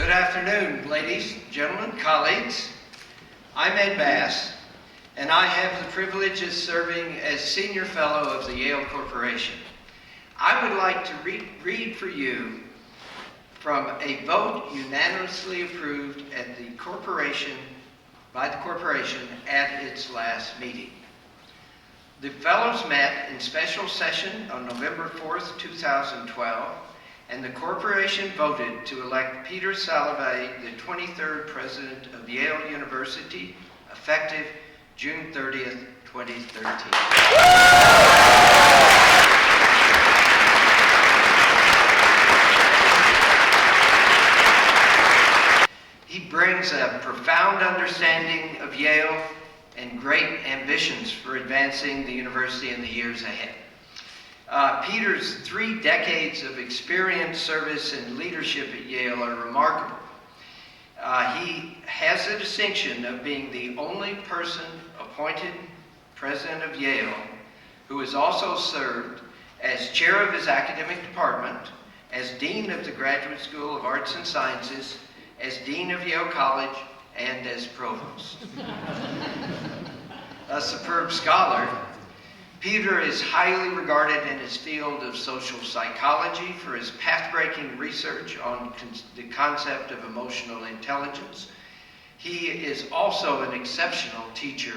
Good afternoon, ladies, gentlemen, colleagues. I'm Ed Bass, and I have the privilege of serving as Senior Fellow of the Yale Corporation. I would like to read for you from a vote unanimously approved at the corporation, by the corporation at its last meeting. The Fellows met in special session on November 4th, 2012, and the corporation voted to elect Peter Salovey, the 23rd President of Yale University, effective June 30th, 2013. He brings a profound understanding of Yale and great ambitions for advancing the university in the years ahead. Peter's 3 decades of experience, service, and leadership at Yale are remarkable. He has the distinction of being the only person appointed president of Yale who has also served as chair of his academic department, as dean of the Graduate School of Arts and Sciences, as dean of Yale College, and as provost. A superb scholar, Peter is highly regarded in his field of social psychology for his path-breaking research on the concept of emotional intelligence. He is also an exceptional teacher,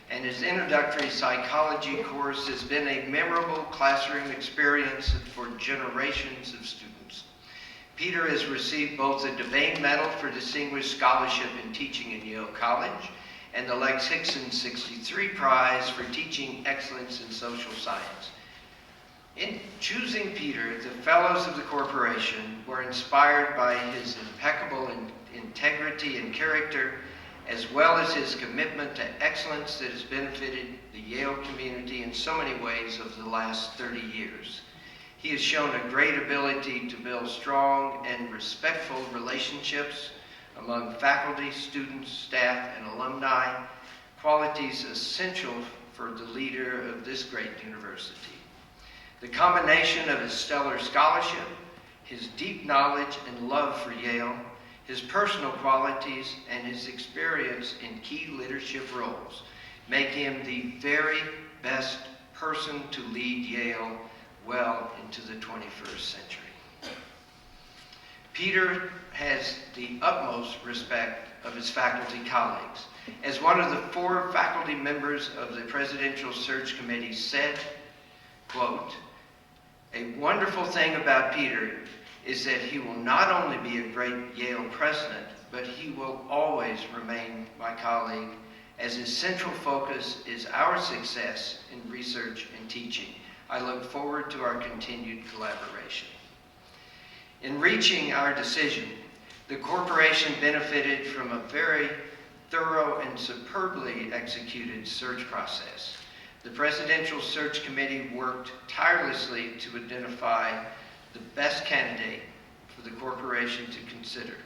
and his introductory psychology course has been a memorable classroom experience for generations of students. Peter has received both the Devane Medal for Distinguished Scholarship in Teaching in Yale College and the Lex Hickson 63 Prize for Teaching Excellence in Social Science. In choosing Peter, the fellows of the corporation were inspired by his impeccable integrity and character, as well as his commitment to excellence that has benefited the Yale community in so many ways over the last 30 years. He has shown a great ability to build strong and respectful relationships among faculty, students, staff, and alumni, qualities essential for the leader of this great university. The combination of his stellar scholarship, his deep knowledge and love for Yale, his personal qualities, and his experience in key leadership roles make him the very best person to lead Yale well into the 21st century. Peter has the utmost respect of his faculty colleagues. As one of the 4 faculty members of the Presidential Search Committee said, quote, "A wonderful thing about Peter is that he will not only be a great Yale president, but he will always remain my colleague, as his central focus is our success in research and teaching. I look forward to our continued collaboration." In reaching our decision, the corporation benefited from a very thorough and superbly executed search process. The Presidential Search Committee worked tirelessly to identify the best candidate for the corporation to consider.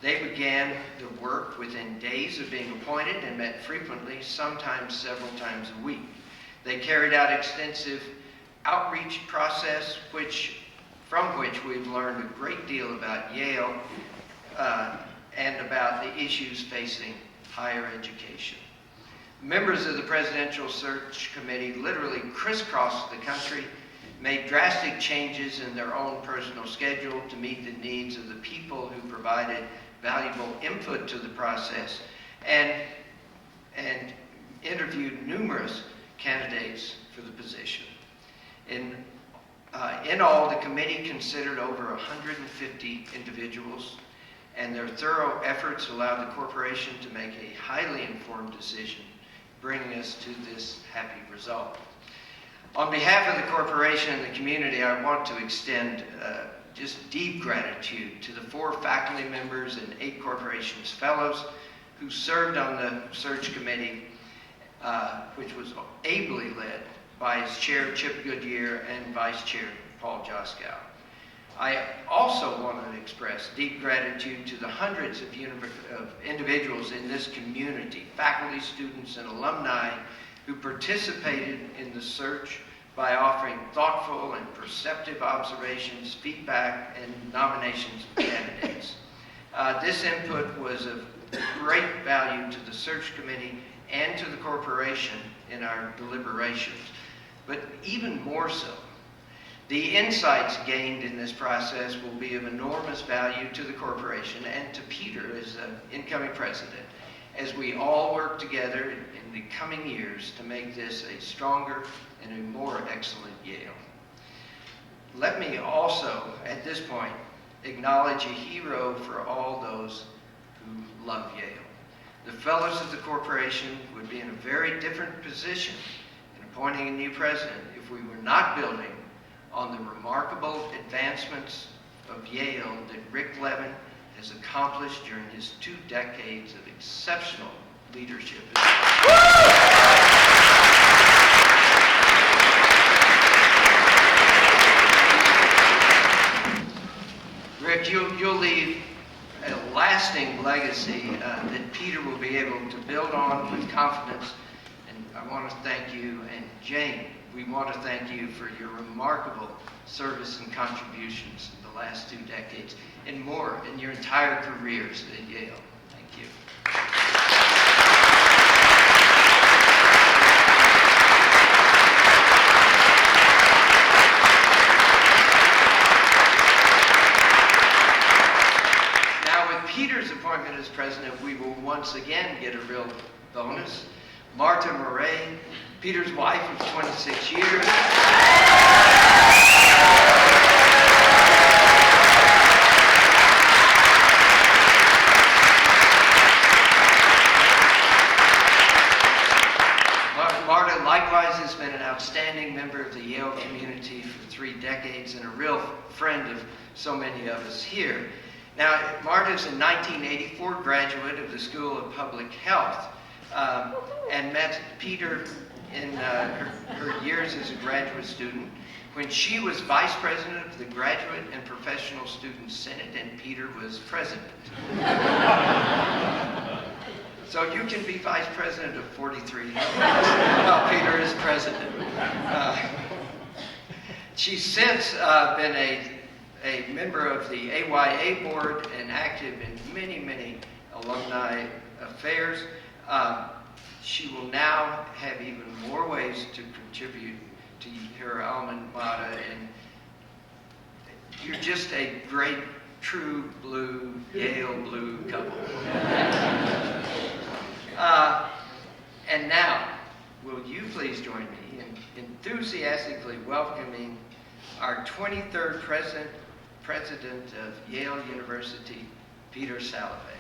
They began the work within days of being appointed and met frequently, sometimes several times a week. They carried out extensive outreach process, from which we've learned a great deal about Yale and about the issues facing higher education. Members of the Presidential Search Committee literally crisscrossed the country, made drastic changes in their own personal schedule to meet the needs of the people who provided valuable input to the process, and interviewed numerous candidates for the position. In all, the committee considered over 150 individuals, and their thorough efforts allowed the corporation to make a highly informed decision, bringing us to this happy result. On behalf of the corporation and the community, I want to extend just deep gratitude to the 4 faculty members and 8 corporations fellows who served on the search committee, which was ably led by its chair, Chip Goodyear, and vice chair, Paul Joskow. I also want to express deep gratitude to the hundreds of individuals in this community, faculty, students, and alumni who participated in the search by offering thoughtful and perceptive observations, feedback, and nominations of candidates. This input was of great value to the search committee and to the corporation in our deliberations, but even more so, the insights gained in this process will be of enormous value to the corporation and to Peter as incoming president, as we all work together in the coming years to make this a stronger and a more excellent Yale. Let me also, at this point, acknowledge a hero for all those who love Yale. The fellows of the corporation would be in a very different position in appointing a new president if we were not building on the remarkable advancements of Yale that Rick Levin has accomplished during his 2 decades of exceptional leadership. Rick, you'll leave a lasting legacy that Peter will be able to build on with confidence. And I want to thank you, and Jane, we want to thank you for your remarkable service and contributions in the last 2 decades, and more in your entire careers at Yale. Thank you. Peter's appointment as president, we will once again get a real bonus. Martha Murray, Peter's wife of 26 years. Martha likewise has been an outstanding member of the Yale community for 3 decades and a real friend of so many of us here. Now, Marta's a 1984 graduate of the School of Public Health and met Peter in her years as a graduate student when she was vice president of the Graduate and Professional Student Senate and Peter was president. So you can be vice president of 43 while Peter is president. She's since been a member of the AYA board and active in many, many alumni affairs. She will now have even more ways to contribute to her alma mater, and you're just a great, true blue, Yale blue couple. And now, will you please join me in enthusiastically welcoming our 23rd president of Yale University, Peter Salovey.